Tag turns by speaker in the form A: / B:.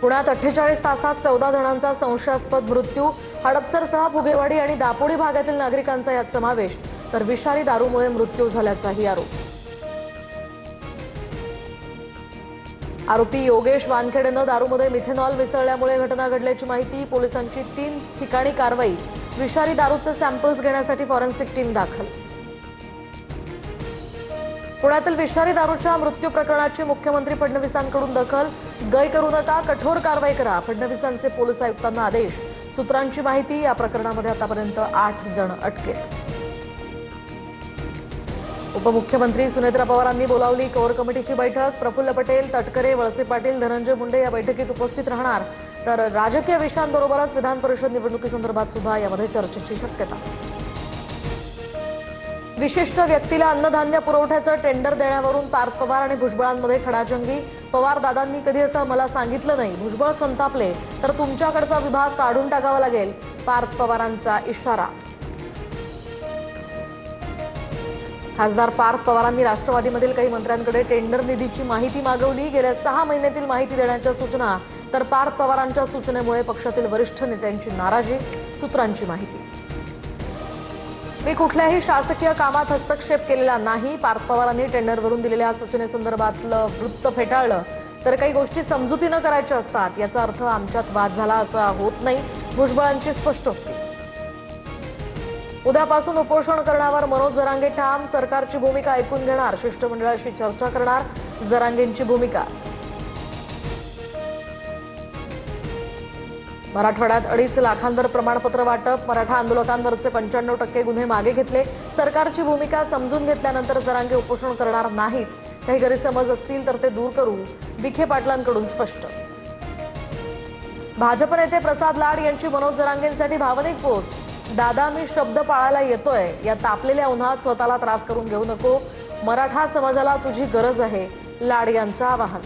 A: पुण्यात 48 तासात 14 जणांचा संशयास्पद मृत्यू। हडपसरसह फुगेवाडी आणि दापोडी भागातील नागरिकांचा यात समावेश, तर विषारी दारूमुळे मृत्यू झाल्याचाही आरोप। आरोपी योगेश वानखेडेनं दारूमध्ये मिथेनॉल मिसळल्यामुळे घटना घडल्याची माहिती। पोलिसांची 3 ठिकाणी कारवाई। विषारी दारूचे सॅम्पल्स घेण्यासाठी फॉरेन्सिक टीम दाखल। पुण्यातील विषारी दारूच्या मृत्यू प्रकरणाची मुख्यमंत्री फडणवीसांकडून दखल। गय करू नका, कठोर कारवाई करा, फडणवीसांचे पोलीस आयुक्तांना आदेश। सूत्रांची माहिती, या प्रकरणामध्ये आतापर्यंत 8 जण अटकेत। उपमुख्यमंत्री सुनेत्रा पवारांनी बोलावली कोर कमिटीची बैठक। प्रफुल्ल पटेल, तटकरे, वळसे पाटील, धनंजय मुंडे या बैठकीत उपस्थित राहणार, तर राजकीय विषयांबरोबरच विधान परिषद निवडणुकीसंदर्भात सुद्धा यामध्ये चर्चेची शक्यता। विशिष्ट व्यक्तीला अन्नधान्य पुरवठ्याचं टेंडर देण्यावरून पार्थ पवार आणि भुजबळांमध्ये खडाजंगी। पवार दादांनी कधी असं मला सांगितलं नाही। भुजबळ संतापले तर तुमच्याकडचा विभाग काढून टाकावा लागेल, पार्थ पवारांचा इशारा। खासदार पार्थ पवारांनी राष्ट्रवादीमधील काही मंत्र्यांकडे टेंडर निधीची माहिती मागवली। गेल्या 6 महिन्यातील माहिती देण्याच्या सूचना, तर पार्थ पवारांच्या सूचनेमुळे पक्षातील वरिष्ठ नेत्यांची नाराजी। सूत्रांची माहिती, मी कुठल्याही शासकीय कामात हस्तक्षेप केलेला नाही। पार्थ पवारांनी टेंडरवरून दिलेल्या सूचनेसंदर्भातलं वृत्त फेटाळलं, तर काही गोष्टी समजुतीनं करायच्या असतात, याचा अर्थ आमच्यात वाद झाला असा होत नाही। भुजबळांची स्पष्टोक्ती। उद्यापासून उपोषण करण्यावर मनोज जरांगे ठाम। सरकारची भूमिका ऐकून घेणार, शिष्टमंडळाशी चर्चा करणार, जरांगेंची भूमिका। मराठवाड्यात 2.5 लाखांवर प्रमाणपत्र वाटप। मराठा आंदोलकांवरचे 95% गुन्हे मागे घेतले। सरकारची भूमिका समजून घेतल्यानंतर जरांगे उपोषण करणार नाहीत। काही गैरसमज असतील तर ते दूर करू, विखे पाटलांकडून स्पष्ट। भाजप नेते प्रसाद लाड यांची मनोज जरांगेंसाठी भावनिक पोस्ट। दादा, मी शब्द पाळायला येतोय, या तापलेल्या उन्हात स्वतःला त्रास करून घेऊ नको। मराठा समाजाला तुझी गरज आहे, लाड यांचं आवाहन।